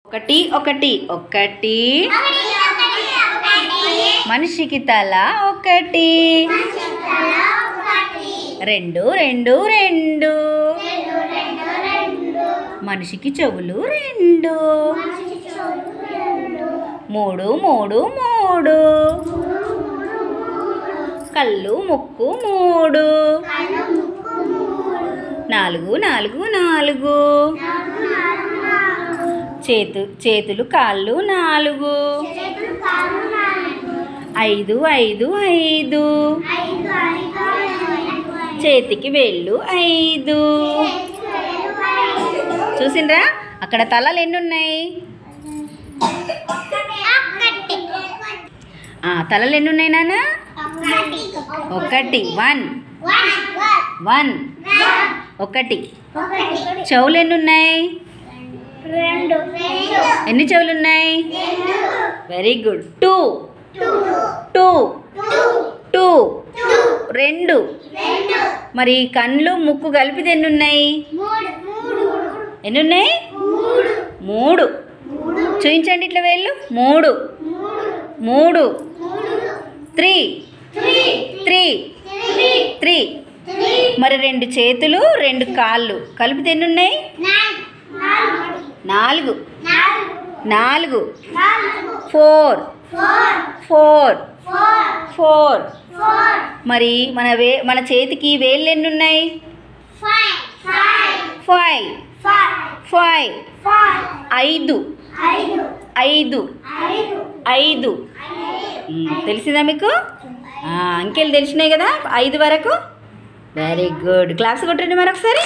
ఒకటి ఒకటి ఒకటి మనిషికి తల ఒకటి రెండు రెండు రెండు మనిషికి చెవులు రెండు మూడు మూడు మూడు కళ్ళు ముక్కు మూడు నాలుగు నాలుగు నాలుగు చేతులు కాళ్ళు నాలుగు ఐదు ఐదు ఐదు చేతికి వేళ్ళు ఐదు చూసిండ్రా అక్కడ తలలు ఎన్ని ఉన్నాయి తలలు ఎన్ని ఉన్నాయి నాన్న ఒకటి వన్ వన్ ఒకటి చెవులు ఎన్ని ఉన్నాయి ఎన్ని చెవులు ఉన్నాయి very good two two two రెండు మరి కళ్ళు ముక్కు కలిపితే ఎన్ని ఉన్నాయి ఎన్ని ఉన్నాయి మూడు చూపించండి ఇట్లా వేళ్ళు మూడు మూడు త్రీ త్రీ త్రీ మరి రెండు చేతులు రెండు కాళ్ళు కలిపితే ఎన్ని ఉన్నాయి నాలుగు నాలుగు ఫోర్ ఫోర్ ఫోర్ మరి మన చేతికి వేళ్ళు ఎన్ని ఉన్నాయి ఫైవ్ ఫైవ్ ఐదు ఐదు ఐదు తెలిసిందా మీకు అంకెలు తెలిసినాయి కదా 5 వరకు వెరీ గుడ్ క్లాస్ కొట్టండి మరొకసారి